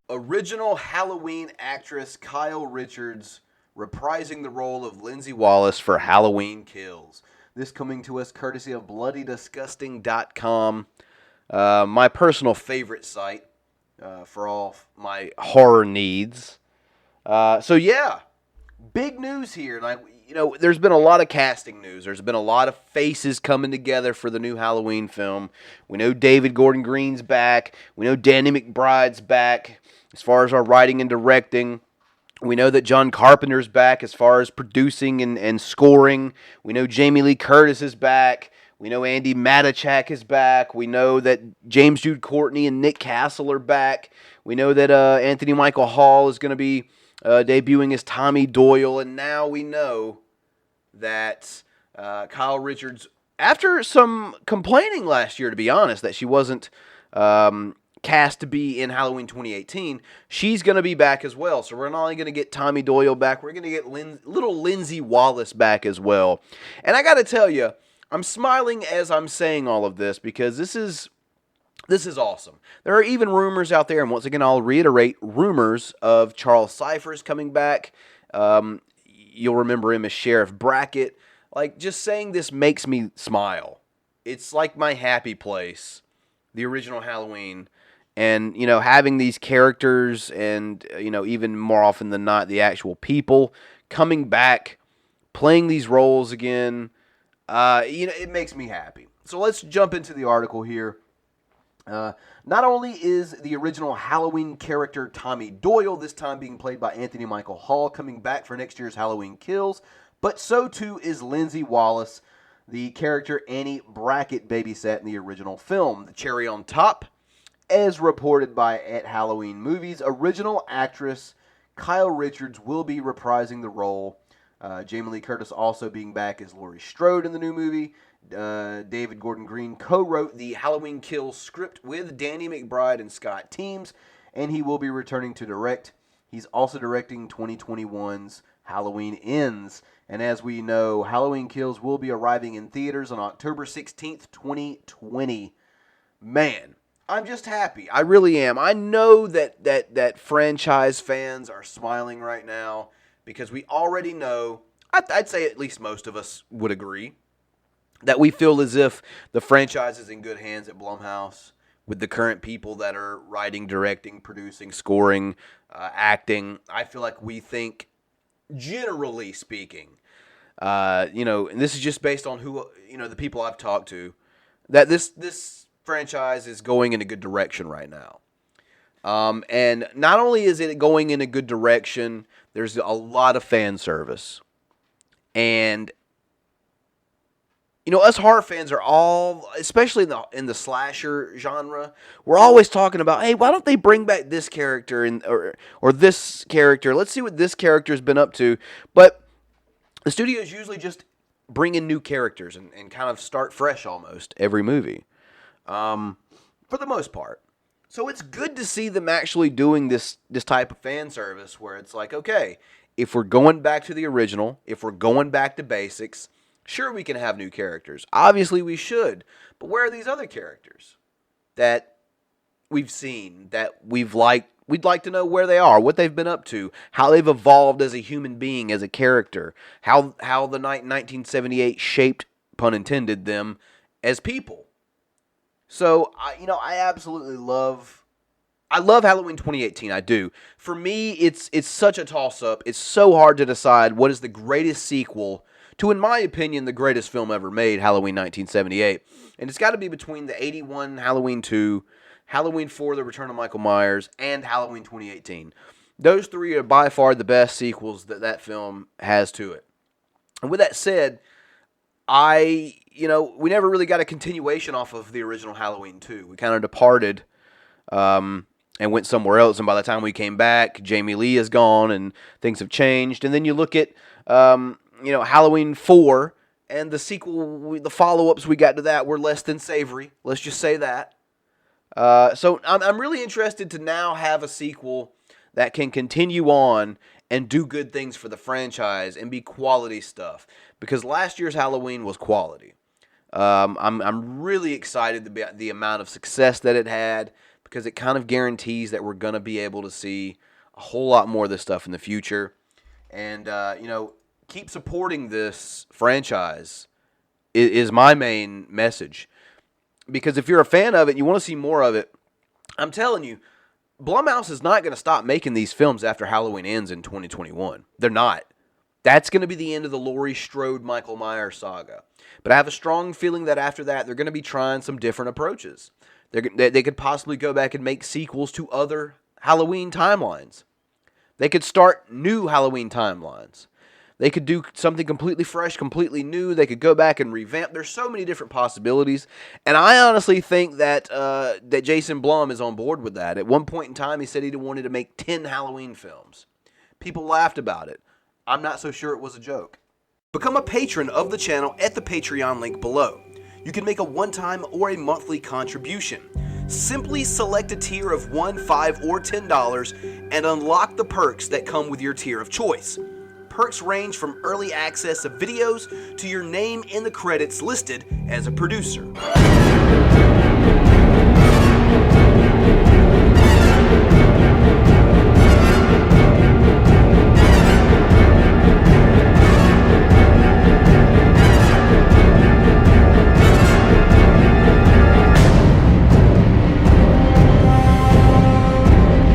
Original Halloween actress Kyle Richards reprising the role of Lindsay Wallace for Halloween Kills. This coming to us courtesy of BloodyDisgusting.com, my personal favorite site for all my horror needs. So big news here. There's been a lot of casting news. There's been a lot of faces coming together for the new Halloween film. We know David Gordon Green's back. We know Danny McBride's back as far as our writing and directing. We know that John Carpenter's back as far as producing and scoring. We know Jamie Lee Curtis is back. We know Andy Matichak is back. We know that James Jude Courtney and Nick Castle are back. We know that Anthony Michael Hall is going to be debuting as Tommy Doyle. And now we know that Kyle Richards, after some complaining last year, to be honest, that she wasn't cast to be in Halloween 2018, she's going to be back as well. So we're not only going to get Tommy Doyle back, we're going to get little Lindsay Wallace back as well. And I got to tell you, I'm smiling as I'm saying all of this because this is awesome. There are even rumors out there, and once again, I'll reiterate, rumors of Charles Cyphers coming back. You'll remember him as Sheriff Brackett. Like, just saying this makes me smile. It's like my happy place, the original Halloween. And, having these characters and, even more often than not, the actual people coming back, playing these roles again, it makes me happy. So let's jump into the article here. Not only is the original Halloween character Tommy Doyle, this time being played by Anthony Michael Hall, coming back for next year's Halloween Kills, but so too is Lindsay Wallace, the character Annie Brackett babysat in the original film. The cherry on top, as reported by At Halloween Movies, original actress Kyle Richards will be reprising the role. Jamie Lee Curtis also being back as Laurie Strode in the new movie. David Gordon Green co-wrote the Halloween Kills script with Danny McBride and Scott Teems, and he will be returning to direct. He's also directing 2021's Halloween Ends. And as we know, Halloween Kills will be arriving in theaters on October 16th, 2020. Man, I'm just happy. I really am. I know that franchise fans are smiling right now because we already know, I'd say at least most of us would agree, that we feel as if the franchise is in good hands at Blumhouse with the current people that are writing, directing, producing, scoring, acting. I feel like we think, generally speaking, and this is just based on who, the people I've talked to, that this franchise is going in a good direction right now. And not only is it going in a good direction, there's a lot of fan service. And us horror fans are all, especially in the slasher genre, we're always talking about, hey, why don't they bring back this character or this character? Let's see what this character's been up to. But the studios usually just bring in new characters and kind of start fresh almost every movie, for the most part. So it's good to see them actually doing this type of fan service where it's like, okay, if we're going back to the original, if we're going back to basics, sure, we can have new characters. Obviously, we should. But where are these other characters that we've seen, that we've liked? We'd like to know where they are, what they've been up to, how they've evolved as a human being, as a character, how the night 1978 shaped, pun intended, them as people. So, I absolutely love Halloween 2018. I do. For me, it's such a toss-up. It's so hard to decide what is the greatest sequel to, in my opinion, the greatest film ever made, Halloween 1978. And it's got to be between the 81 Halloween 2, Halloween 4, The Return of Michael Myers, and Halloween 2018. Those three are by far the best sequels that film has to it. And with that said, we never really got a continuation off of the original Halloween 2. We kind of departed and went somewhere else. And by the time we came back, Jamie Lee is gone and things have changed. And then you look at Halloween 4, and the sequel, the follow-ups we got to that were less than savory. Let's just say that. So I'm really interested to now have a sequel that can continue on and do good things for the franchise and be quality stuff. Because last year's Halloween was quality. I'm really excited about the amount of success that it had, because it kind of guarantees that we're going to be able to see a whole lot more of this stuff in the future. And, keep supporting this franchise is my main message. Because if you're a fan of it and you want to see more of it, I'm telling you, Blumhouse is not going to stop making these films after Halloween ends in 2021. They're not. That's going to be the end of the Laurie Strode, Michael Myers saga. But I have a strong feeling that after that, they're going to be trying some different approaches. They could possibly go back and make sequels to other Halloween timelines. They could start new Halloween timelines. They could do something completely fresh, completely new. They could go back and revamp. There's so many different possibilities. And I honestly think that that Jason Blum is on board with that. At one point in time, he said he wanted to make 10 Halloween films. People laughed about it. I'm not so sure it was a joke. Become a patron of the channel at the Patreon link below. You can make a one-time or a monthly contribution. Simply select a tier of $1, $5, or $10 and unlock the perks that come with your tier of choice. Perks range from early access of videos to your name in the credits listed as a producer.